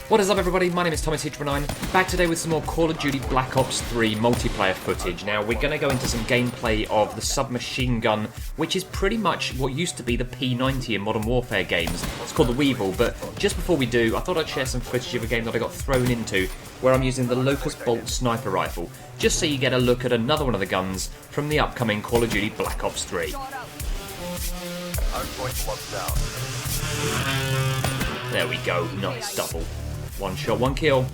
What is up, everybody? My name is Thomas9, back today with some more Call of Duty Black Ops 3 multiplayer footage. Now, we're going to go into some gameplay of the submachine gun, which is pretty much what used to be the P90 in Modern Warfare games. It's called the Weevil, but just before we do, I thought I'd share some footage of a game that I got thrown into, where I'm using the Locust Bolt sniper rifle, just so you get a look at another one of the guns from the upcoming Call of Duty Black Ops 3. There we go, nice double. One shot, one kill.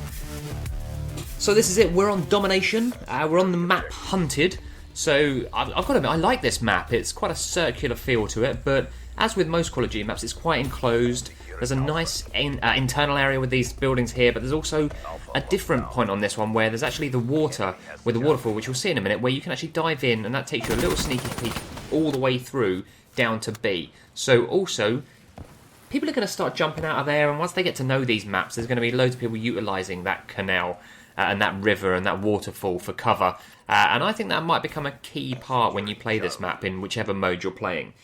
So this is it, we're on Domination, we're on the map Hunted. So I've got to admit, I like this map. It's quite a circular feel to it, but as with most Call of Duty maps, it's quite enclosed. There's a nice internal area with these buildings here, but there's also a different point on this one where there's actually the water with the waterfall, which we'll see in a minute, where you can actually dive in, and that takes you a little sneaky peek all the way through down to B. So also, people are going to start jumping out of there, and once they get to know these maps, there's going to be loads of people utilising that canal and that river and that waterfall for cover. And I think that might become a key part when you play this map in whichever mode you're playing.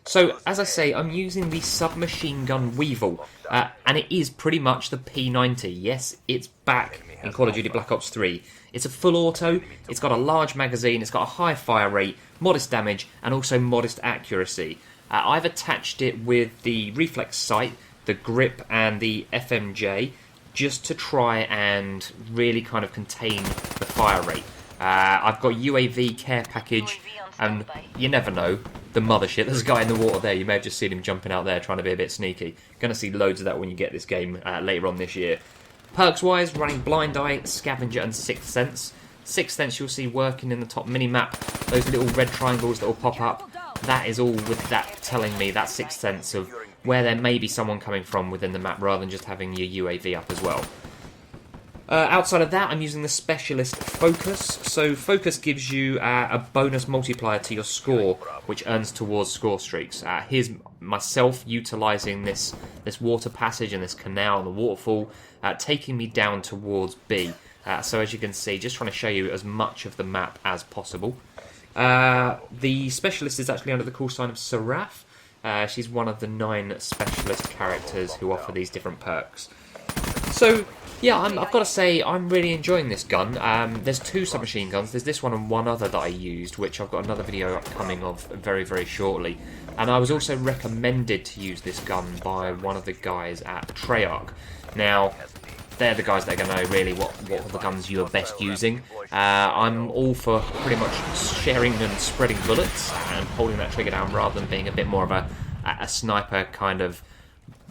So, as I say, I'm using the submachine gun Weevil, and it is pretty much the P90. Yes, it's back in Call of Duty Black Ops 3. It's a full auto, it's got a large magazine, it's got a high fire rate, modest damage, and also modest accuracy. I've attached it with the reflex sight, the grip, and the FMJ, just to try and really kind of contain the fire rate. I've got UAV care package, and you never know, the mothership. There's a guy in the water there, you may have just seen him jumping out there trying to be a bit sneaky. Gonna see loads of that when you get this game later on this year. Perks wise, running Blind Eye, Scavenger, and Sixth Sense. Sixth Sense you'll see working in the top mini-map, those little red triangles that will pop up. That is all with that telling me, that Sixth Sense of where there may be someone coming from within the map, rather than just having your UAV up as well. Outside of that, I'm using the Specialist Focus. So Focus gives you a bonus multiplier to your score, which earns towards score streaks. Here's myself utilising this water passage and this canal and the waterfall, taking me down towards B. So as you can see, just trying to show you as much of the map as possible. The Specialist is actually under the call sign of Seraph. She's one of the 9 Specialist characters who offer these different perks. So, yeah, I've got to say, I'm really enjoying this gun. There's 2 submachine guns. There's this one and one other that I used, which I've got another video upcoming of very, very shortly. And I was also recommended to use this gun by one of the guys at Treyarch. Now, they're the guys that are going to know really what are the guns you are best using. I'm all for pretty much sharing and spreading bullets and holding that trigger down rather than being a bit more of a sniper kind of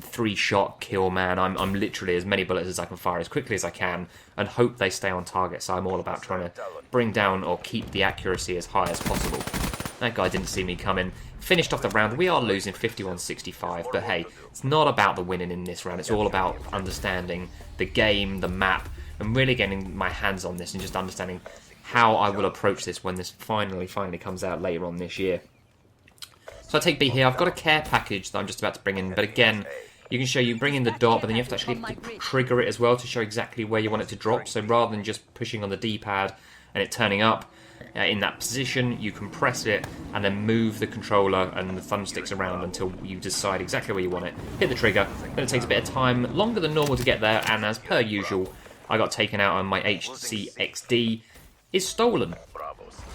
3-shot kill man. I'm literally as many bullets as I can fire as quickly as I can and hope they stay on target. So I'm all about trying to bring down or keep the accuracy as high as possible. That guy didn't see me coming. Finished off the round. We are losing 51-65, but hey, it's not about the winning in this round. It's all about understanding the game, the map, and really getting my hands on this and just understanding how I will approach this when this finally comes out later on this year. So I take B here. I've got a care package that I'm just about to bring in, but again, you can show you bring in the dot, but then you have to actually trigger it as well to show exactly where you want it to drop. So rather than just pushing on the D-pad and it turning up, in that position, you can press it and then move the controller and the thumbsticks around until you decide exactly where you want it. Hit the trigger, then it takes a bit of time, longer than normal to get there, and as per usual, I got taken out and my HCXD is stolen.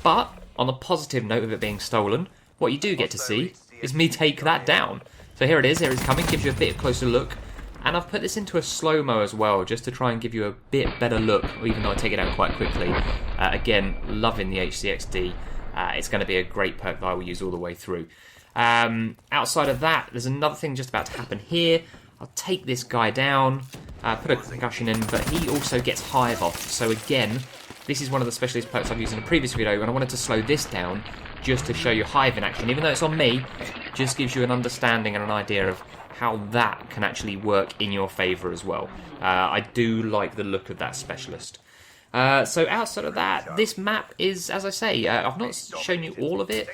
But, on the positive note of it being stolen, what you do get to see is me take that down. So here it's coming, gives you a bit closer look. And I've put this into a slow-mo as well, just to try and give you a bit better look, even though I take it out quite quickly. Again, loving the HCXD. It's going to be a great perk that I will use all the way through. Outside of that, there's another thing just about to happen here. I'll take this guy down, put a concussion in, but he also gets Hive off. So again, this is one of the specialist perks I've used in a previous video, and I wanted to slow this down just to show you Hive in action. Even though it's on me, just gives you an understanding and an idea of how that can actually work in your favour as well. I do like the look of that Specialist. So outside of that, this map is, as I say, I've not shown you all of it.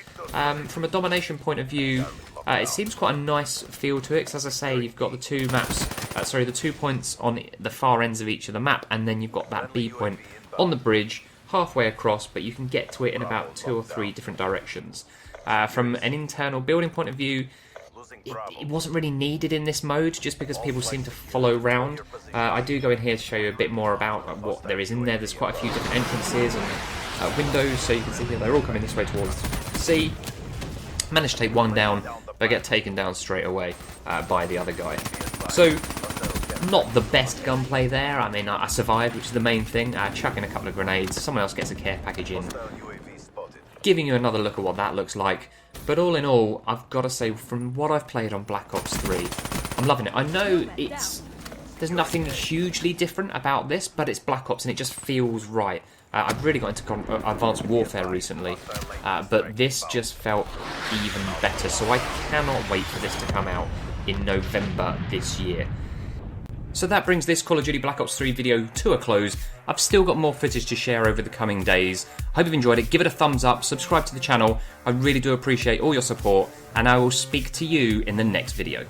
From a Domination point of view, it seems quite a nice feel to it, because as I say, you've got the 2 maps, the 2 points on the far ends of each of the map, and then you've got that B point on the bridge, halfway across, but you can get to it in about 2 or 3 different directions. From an internal building point of view, it wasn't really needed in this mode, just because people seem to follow round. I do go in here to show you a bit more about what there is in there. There's quite a few different entrances and windows, so you can see here they're all coming this way towards C. Managed to take one down, but get taken down straight away by the other guy. So, not the best gunplay there. I mean, I survived, which is the main thing. Chucking a couple of grenades, someone else gets a care package in, giving you another look at what that looks like. But all in all, I've got to say, from what I've played on Black Ops 3, I'm loving it. I know there's nothing hugely different about this, but it's Black Ops and it just feels right. I've really got into Advanced Warfare recently, but this just felt even better. So I cannot wait for this to come out in November this year. So that brings this Call of Duty Black Ops 3 video to a close. I've still got more footage to share over the coming days. Hope you've enjoyed it. Give it a thumbs up, subscribe to the channel. I really do appreciate all your support, and I will speak to you in the next video.